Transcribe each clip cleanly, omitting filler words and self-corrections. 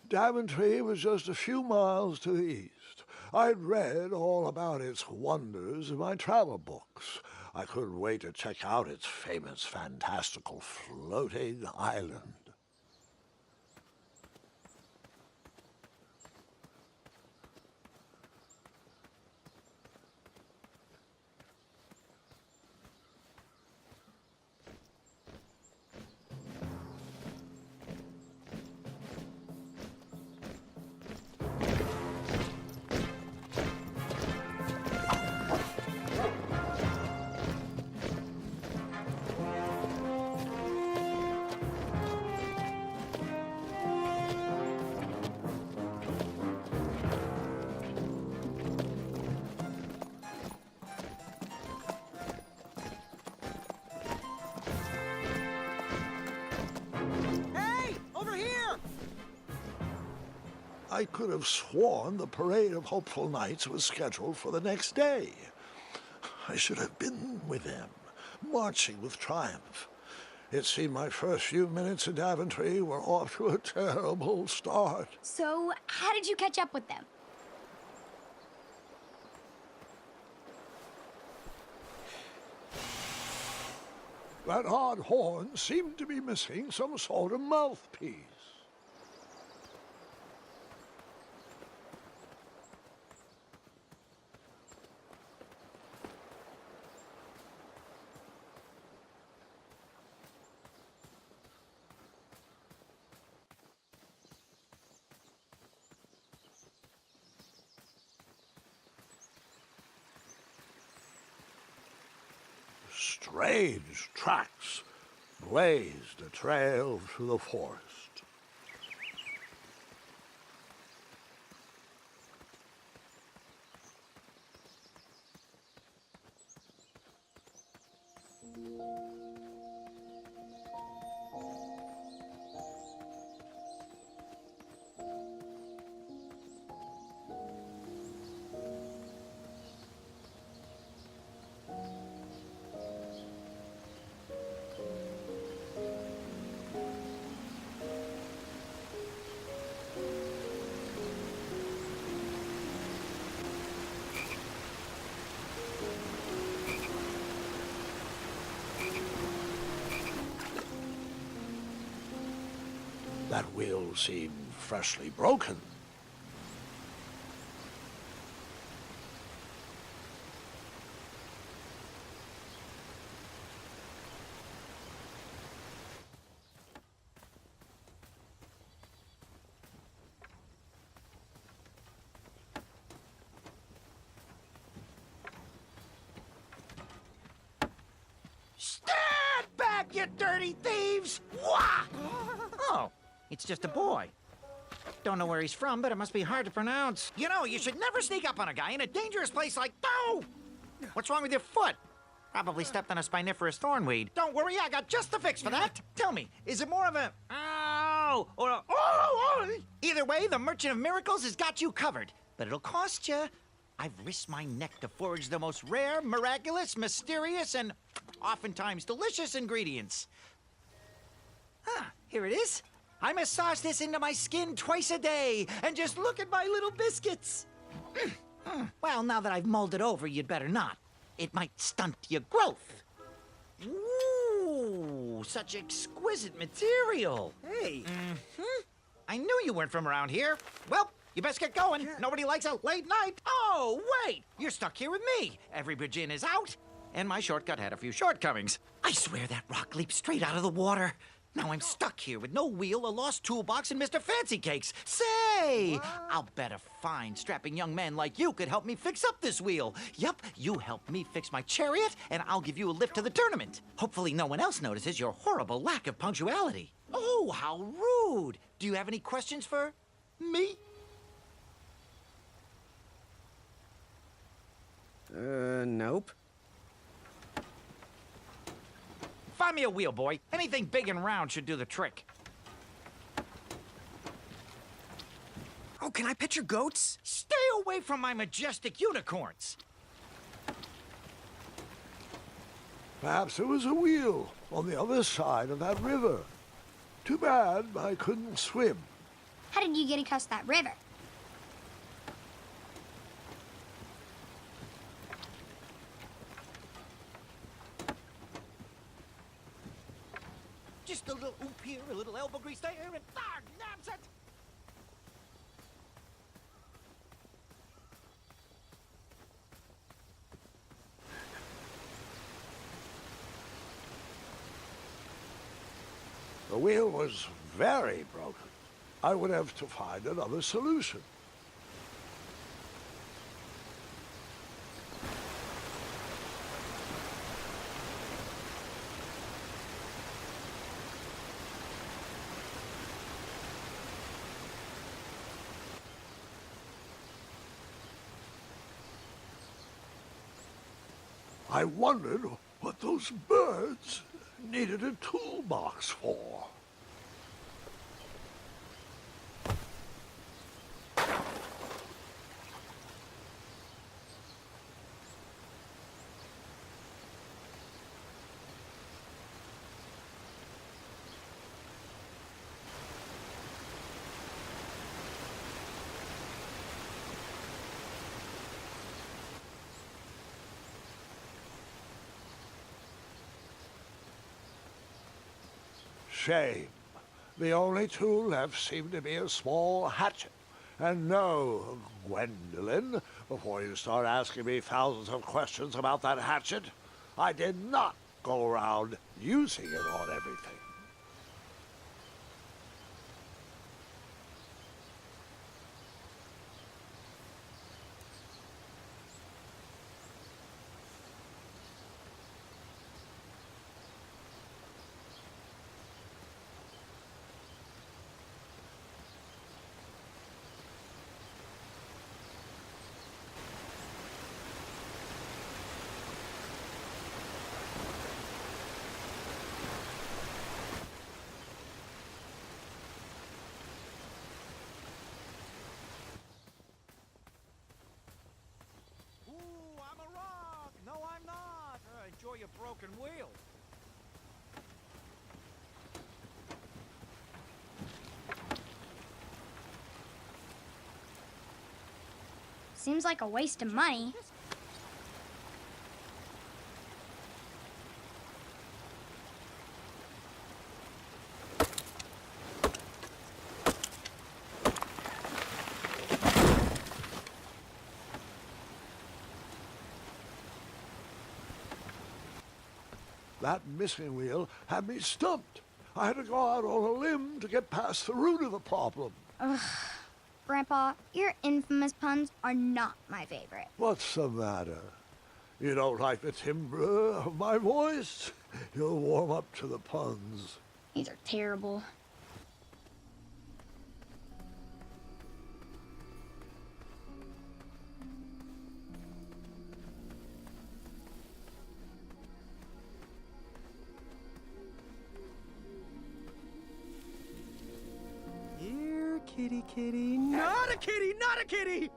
Daventry was just a few miles to the east. I'd read all about its wonders in my travel books. I couldn't wait to check out its famous, fantastical floating island. I could have sworn the parade of hopeful knights was scheduled for the next day. I should have been with them, marching with triumph. It seemed my first few minutes in Daventry were off to a terrible start. So, how did you catch up with them? That odd horn seemed to be missing some sort of mouthpiece. Strange tracks blazed a trail through the forest. That wheel seemed freshly broken. Stand back, you dirty thieves! Wah! Oh, it's just a boy. Don't know where he's from, but it must be hard to pronounce. You know, you should never sneak up on a guy in a dangerous place like... Oh! What's wrong with your foot? Probably stepped on a spiniferous thornweed. Don't worry, I got just the fix for that. Tell me, is it more of a... Ow! Or a... Oh! Either way, the Merchant of Miracles has got you covered. But it'll cost you. I've risked my neck to forage the most rare, miraculous, mysterious, and oftentimes delicious ingredients. Ah, here it is. I massage this into my skin twice a day, and just look at my little biscuits. Well, now that I've mulled it over, you'd better not. It might stunt your growth. Ooh, such exquisite material. Hey. I knew you weren't from around here. Well, you best get going. Nobody likes a late night. Oh, wait, you're stuck here with me. Every bridge in is out, and my shortcut had a few shortcomings. I swear that rock leaped straight out of the water. Now I'm stuck here with no wheel, a lost toolbox, and Mr. Fancy Cakes. Say, I'll bet a fine, strapping young man like you could help me fix up this wheel. Yup, you help me fix my chariot, and I'll give you a lift to the tournament. Hopefully no one else notices your horrible lack of punctuality. Oh, how rude. Do you have any questions for me? Nope. Find me a wheel, boy. Anything big and round should do the trick. Oh, can I pet your goats? Stay away from my majestic unicorns. Perhaps there was a wheel on the other side of that river. Too bad I couldn't swim. How did you get across that river? Just a little oop here, a little elbow grease there, and naps it! The wheel was very broken. I would have to find another solution. I wondered what those birds needed a toolbox for. Shame. The only tool left seemed to be a small hatchet. And no, Gwendolyn, before you start asking me thousands of questions about that hatchet, I did not go around using it on everything. Enjoy your broken wheel. Seems like a waste of money. That missing wheel had me stumped. I had to go out on a limb to get past the root of the problem. Ugh. Grandpa, your infamous puns are not my favorite. What's the matter? You don't like the timbre of my voice? You'll warm up to the puns. These are terrible. Here, kitty, kitty. Not a kitty, not a kitty!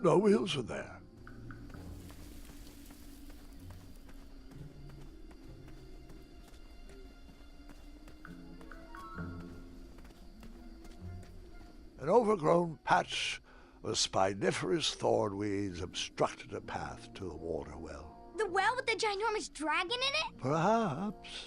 No wheels in there. An overgrown patch of spiniferous thornweeds obstructed a path to the water well. The well with the ginormous dragon in it? Perhaps.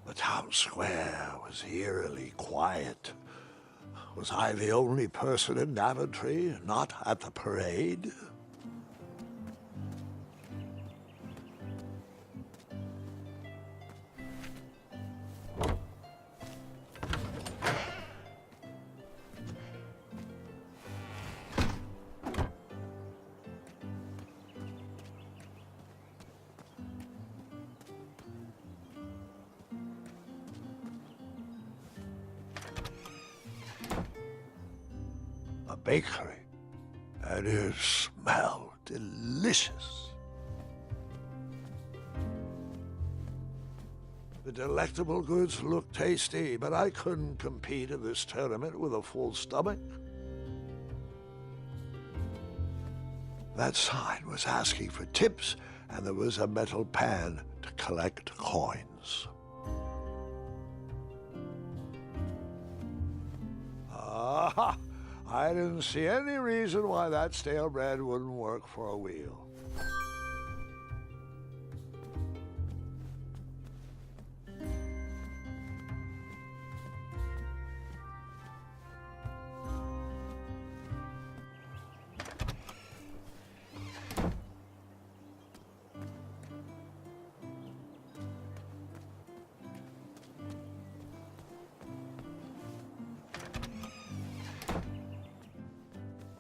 The town square was eerily quiet. Was I the only person in Daventry not at the parade? A bakery, and it smelled delicious. The delectable goods looked tasty, but I couldn't compete in this tournament with a full stomach. That sign was asking for tips, and there was a metal pan to collect coins. Aha! I didn't see any reason why that stale bread wouldn't work for a wheel.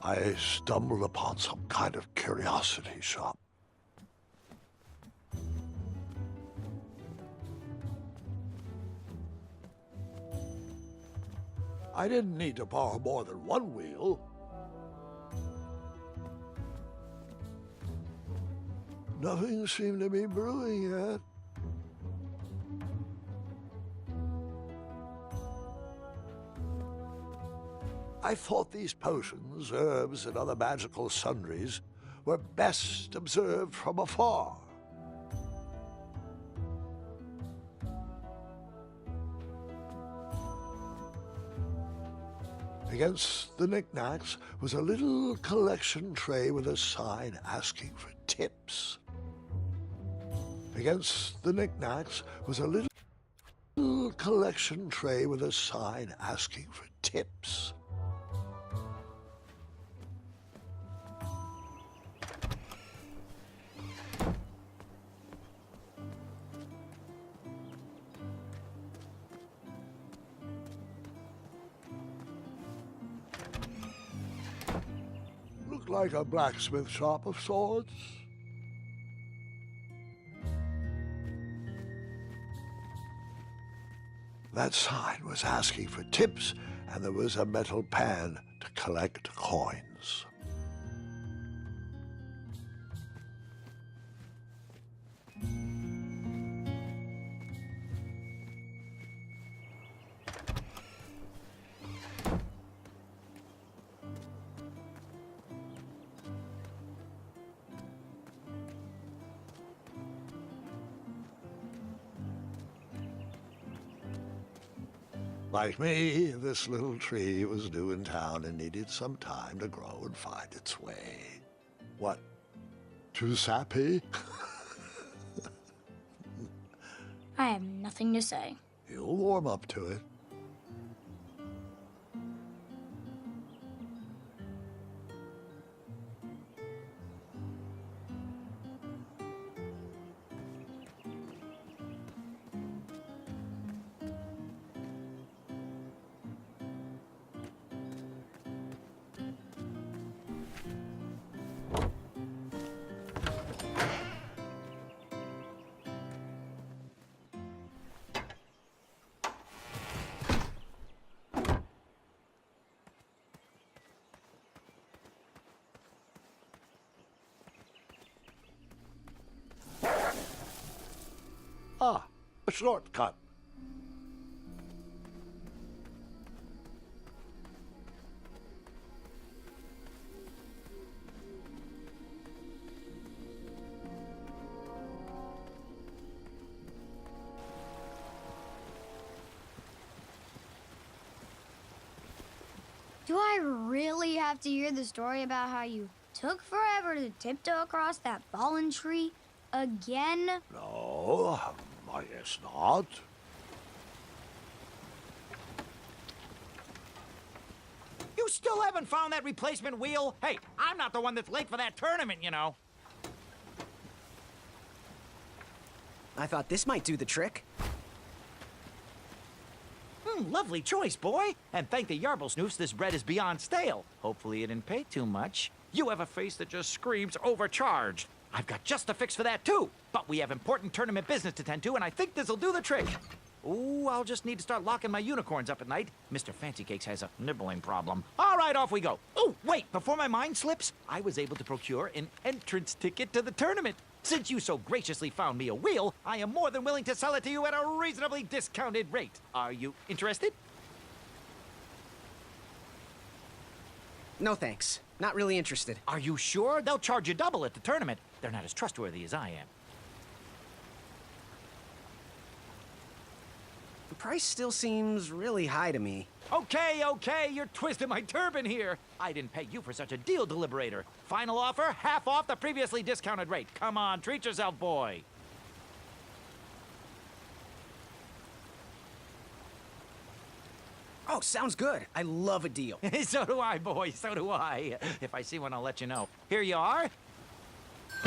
I stumbled upon some kind of curiosity shop. I didn't need to borrow more than one wheel. Nothing seemed to be brewing yet. I thought these potions, herbs, and other magical sundries were best observed from afar. Against the knickknacks was a little collection tray with a sign asking for tips. Against the knickknacks was a little collection tray with a sign asking for tips. Looked like a blacksmith shop of sorts. That sign was asking for tips, and there was a metal pan to collect coins. Like me, this little tree was new in town and needed some time to grow and find its way. What? Too sappy? I have nothing to say. You'll warm up to it. Ah, a shortcut. Do I really have to hear the story about how you took forever to tiptoe across that fallen tree again? No, I guess not. still haven't found that replacement wheel? Hey, I'm not the one that's late for that tournament, you know. I thought this might do the trick. Lovely choice, boy. And thank the Yarble Snoofs, this bread is beyond stale. Hopefully you didn't pay too much. You have a face that just screams overcharged. I've got just the fix for that, too. But we have important tournament business to tend to, and I think this'll do the trick. Ooh, I'll just need to start locking my unicorns up at night. Mr. Fancy Cakes has a nibbling problem. All right, off we go. Oh, wait, before my mind slips, I was able to procure an entrance ticket to the tournament. Since you so graciously found me a wheel, I am more than willing to sell it to you at a reasonably discounted rate. Are you interested? No thanks. Not really interested. Are you sure? They'll charge you double at the tournament. They're not as trustworthy as I am. The price still seems really high to me. Okay, you're twisting my turban here. I didn't pay you for such a deal, Deliberator. Final offer, half off the previously discounted rate. Come on, treat yourself, boy. Oh, sounds good. I love a deal. So do I, boy, so do I. If I see one, I'll let you know. Here you are.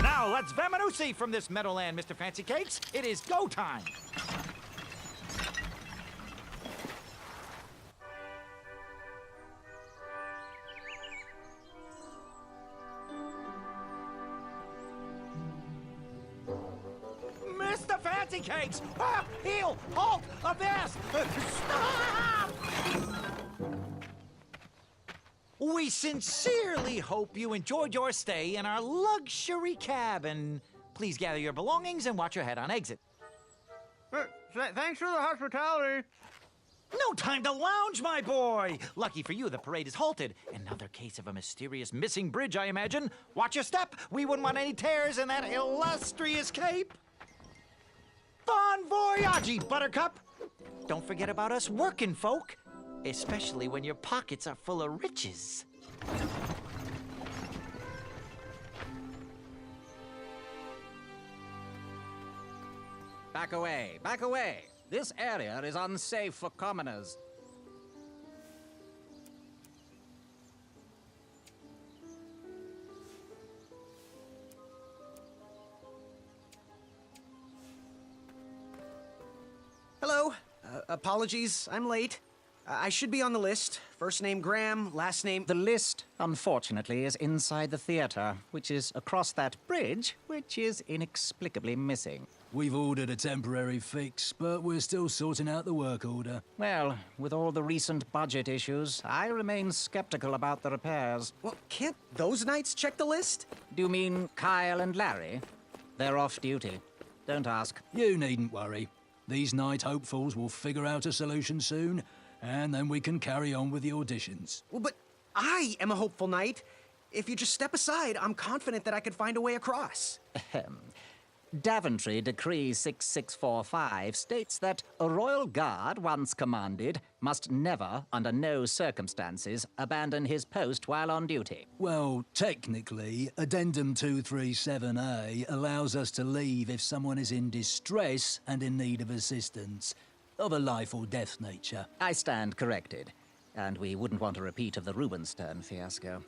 Now, let's Vamanusi from this Meadowland, Mr. Fancy Cakes. It is go time. Mr. Fancy Cakes! Ah, heel! Halt! Abyss! Stop! We sincerely hope you enjoyed your stay in our luxury cabin. Please gather your belongings and watch your head on exit. Thanks for the hospitality. No time to lounge, my boy! Lucky for you, the parade is halted. Another case of a mysterious missing bridge, I imagine. Watch your step. We wouldn't want any tears in that illustrious cape. Bon voyage, Buttercup! Don't forget about us working folk, especially when your pockets are full of riches. Back away, back away. This area is unsafe for commoners. Hello. Apologies, I'm late. I should be on the list. First name Graham, last name... The list, unfortunately, is inside the theater, which is across that bridge, which is inexplicably missing. We've ordered a temporary fix, but we're still sorting out the work order. Well, with all the recent budget issues, I remain skeptical about the repairs. Well, can't those knights check the list? Do you mean Kyle and Larry? They're off duty. Don't ask. You needn't worry. These night hopefuls will figure out a solution soon, and then we can carry on with the auditions. Well, but I am a hopeful knight. If you just step aside, I'm confident that I could find a way across. Daventry Decree 6645 states that a royal guard once commanded must never, under no circumstances, abandon his post while on duty. Well, technically, Addendum 237A allows us to leave if someone is in distress and in need of assistance, of a life or death nature. I stand corrected, and we wouldn't want a repeat of the Rubenstern fiasco.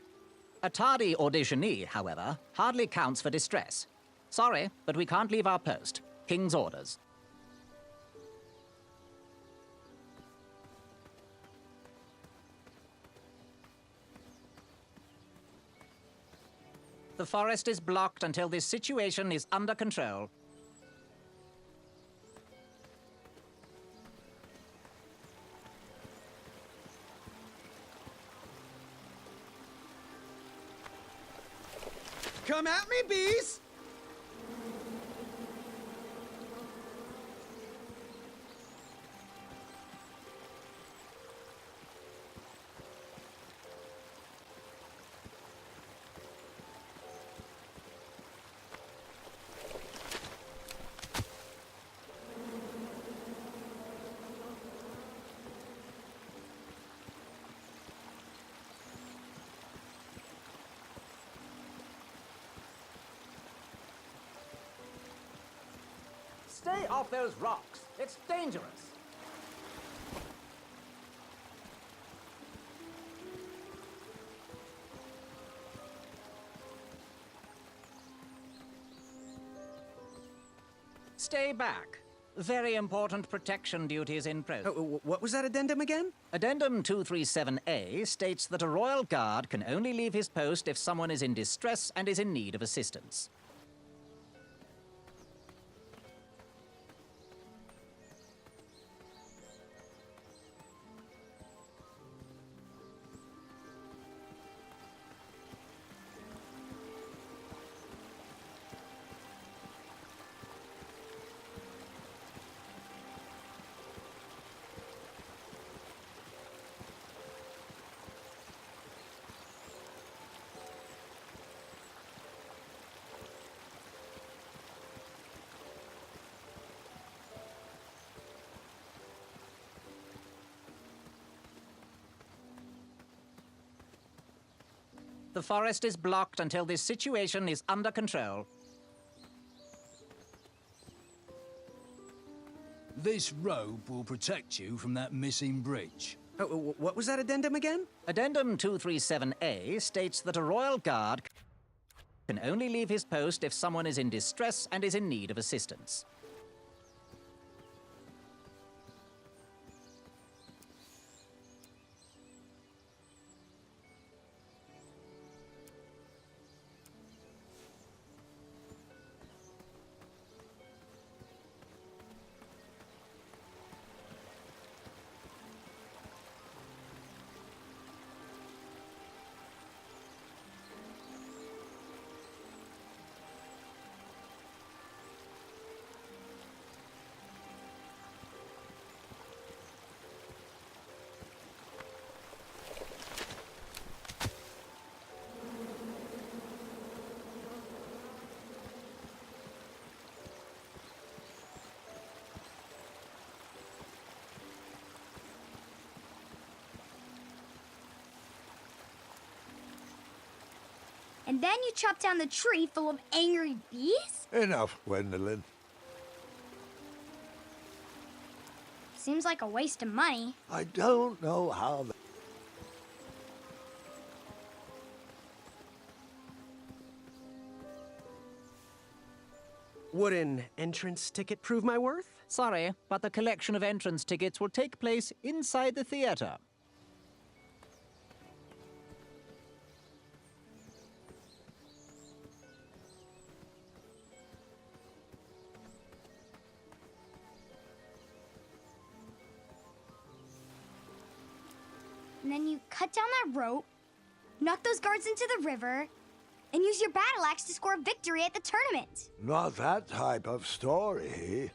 A tardy auditionee, however, hardly counts for distress. Sorry, but we can't leave our post. King's orders. The forest is blocked until this situation is under control. Come at me, bees! Stay off those rocks. It's dangerous. Stay back. Very important protection duties in progress. What was that addendum again? Addendum 237A states that a royal guard can only leave his post if someone is in distress and is in need of assistance. The forest is blocked until this situation is under control. This rope will protect you from that missing bridge. What was that addendum again? Addendum 237A states that a royal guard can only leave his post if someone is in distress and is in need of assistance. And then you chop down the tree full of angry bees? Enough, Gwendolyn. Seems like a waste of money. I don't know how that... Would an entrance ticket prove my worth? Sorry, but the collection of entrance tickets will take place inside the theater. And then you cut down that rope, knock those guards into the river, and use your battle axe to score a victory at the tournament. Not that type of story.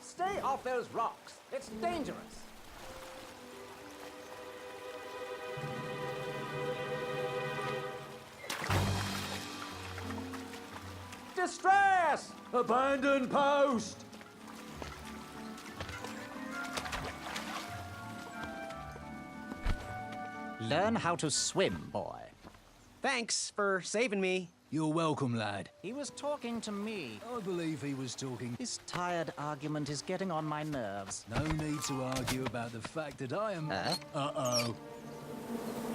Stay off those rocks. It's dangerous. Distress! Abandon post! Learn how to swim, boy. Thanks for saving me. You're welcome, lad. He was talking to me. I believe he was talking. This tired argument is getting on my nerves. No need to argue about the fact that I am... Huh? Uh-oh.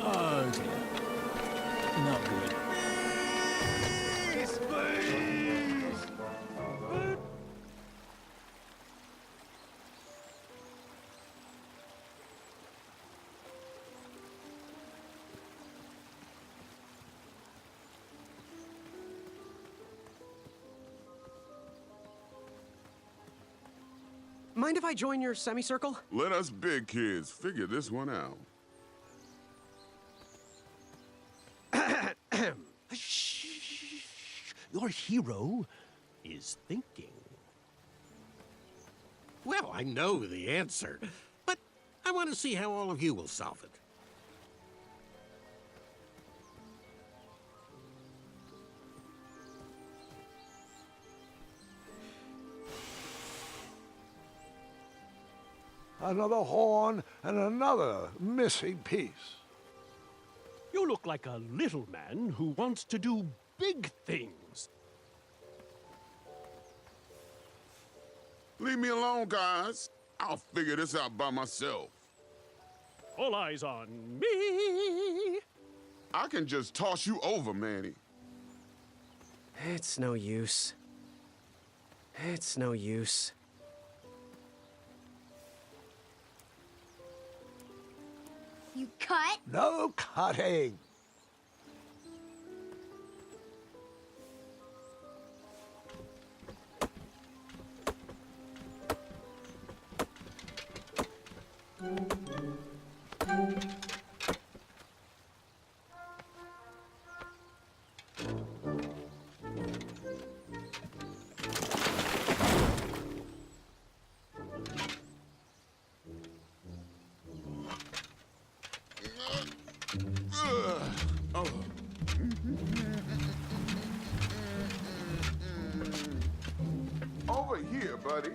Oh, dear. Not good. Mind if I join your semicircle? Let us big kids figure this one out. Shh. Your hero is thinking. Well, I know the answer, but I want to see how all of you will solve it. Another horn and another missing piece. You look like a little man who wants to do big things. Leave me alone, guys. I'll figure this out by myself. All eyes on me. I can just toss you over, Manny. It's no use. It's no use. You cut? No cutting. Over here, buddy.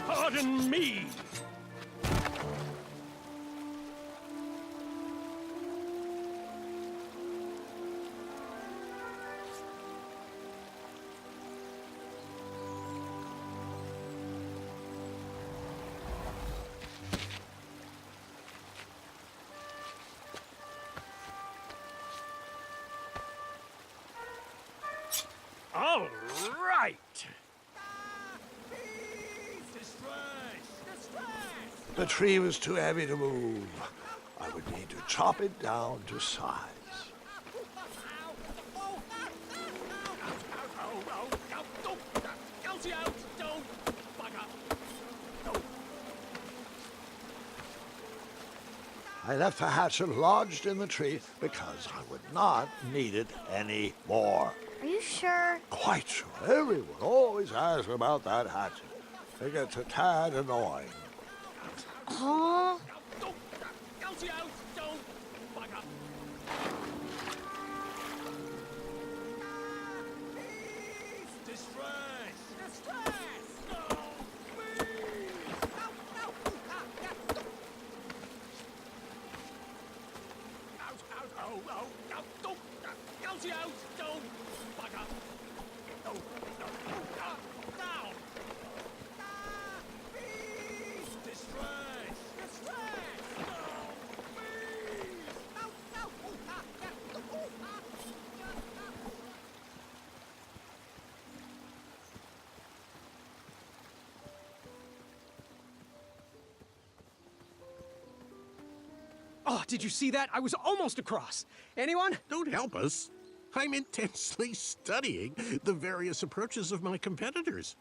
Pardon me. All right. The tree was too heavy to move. I would need to chop it down to size. I left the hatchet lodged in the tree because I would not need it anymore. Are you sure? Quite sure. Everyone always asks about that hatchet. It gets a tad annoying. Huh? Oh, did you see that? I was almost across. Anyone? Don't help us. I'm intensely studying the various approaches of my competitors.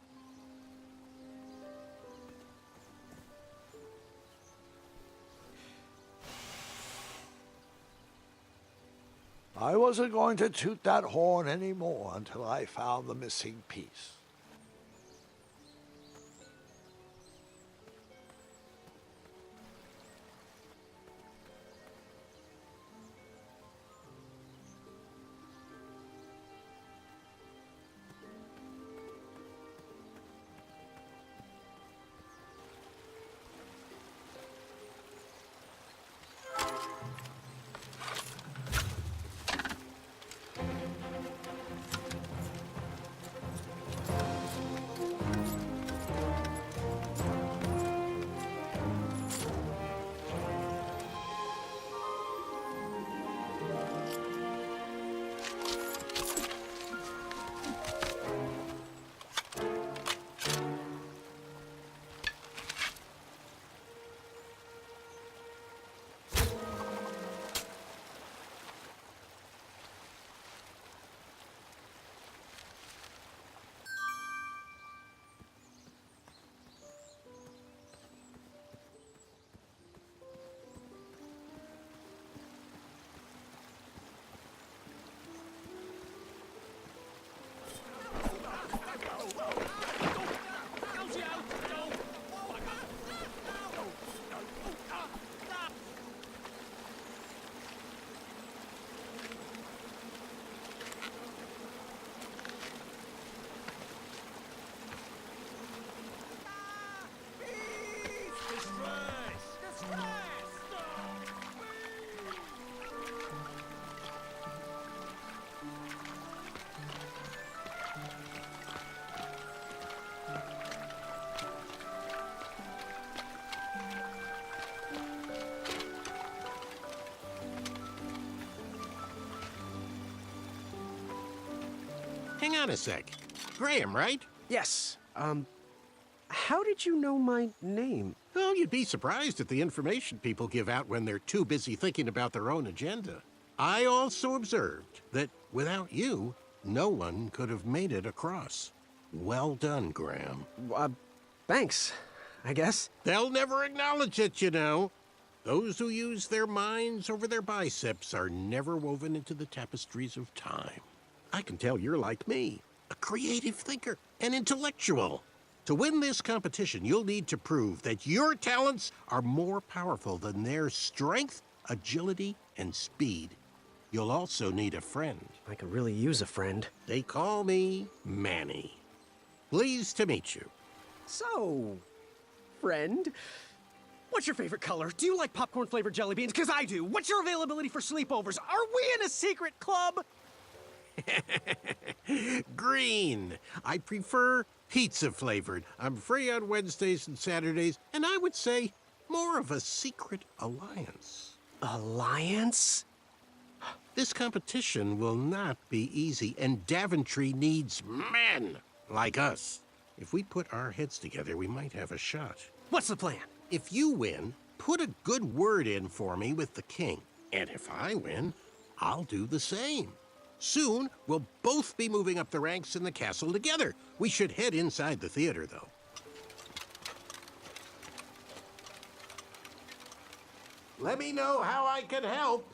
I wasn't going to toot that horn anymore until I found the missing piece. hang on a sec. Graham, right? Yes. How did you know my name? Oh, you'd be surprised at the information people give out when they're too busy thinking about their own agenda. I also observed that without you, no one could have made it across. Well done, Graham. Thanks, I guess. They'll never acknowledge it, you know. Those who use their minds over their biceps are never woven into the tapestries of time. I can tell you're like me, a creative thinker, an intellectual. To win this competition, you'll need to prove that your talents are more powerful than their strength, agility, and speed. You'll also need a friend. I could really use a friend. They call me Manny. Pleased to meet you. So, friend, what's your favorite color? Do you like popcorn-flavored jelly beans? Because I do. What's your availability for sleepovers? Are we in a secret club? Green. I prefer pizza-flavored. I'm free on Wednesdays and Saturdays, and I would say more of a secret alliance. Alliance? This competition will not be easy, and Daventry needs men like us. If we put our heads together, we might have a shot. What's the plan? If you win, put a good word in for me with the king. And if I win, I'll do the same. Soon, we'll both be moving up the ranks in the castle together. We should head inside the theater, though. Let me know how I can help.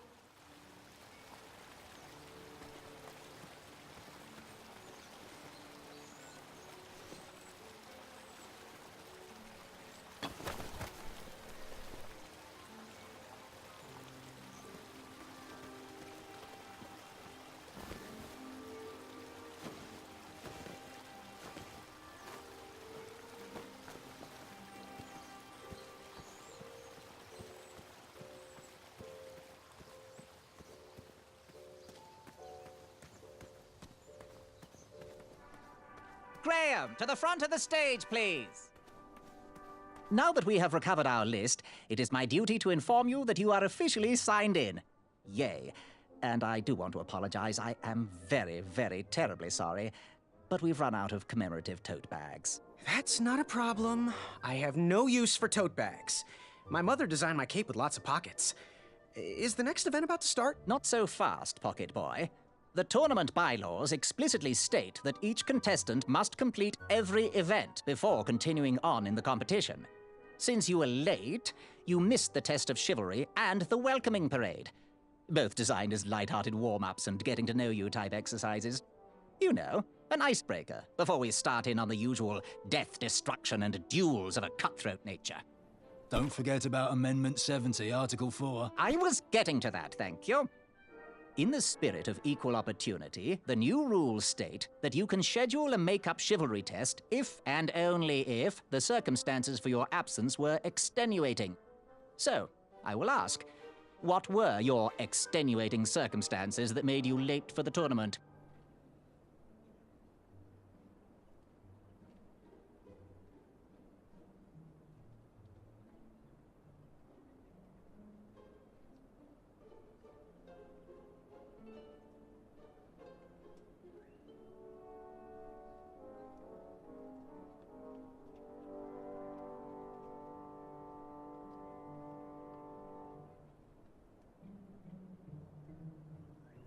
Graham, to the front of the stage, please. Now that we have recovered our list, it is my duty to inform you that you are officially signed in. Yay. And I do want to apologize. I am very, very terribly sorry, but we've run out of commemorative tote bags. That's not a problem. I have no use for tote bags. My mother designed my cape with lots of pockets. Is the next event about to start? Not so fast, Pocket Boy. The tournament bylaws explicitly state that each contestant must complete every event before continuing on in the competition. Since you were late, you missed the test of chivalry and the welcoming parade, both designed as light-hearted warm-ups and getting-to-know-you type exercises. You know, an icebreaker before we start in on the usual death, destruction, and duels of a cutthroat nature. Don't forget about Amendment 70, Article 4. I was getting to that, thank you. In the spirit of equal opportunity, the new rules state that you can schedule a make-up chivalry test if and only if the circumstances for your absence were extenuating. So, I will ask, what were your extenuating circumstances that made you late for the tournament?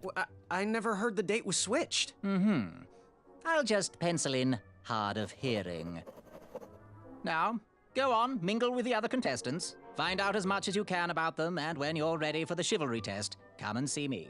Well, I never heard the date was switched. I'll just pencil in hard of hearing. Now, go on, mingle with the other contestants. Find out as much as you can about them, and when you're ready for the chivalry test, come and see me.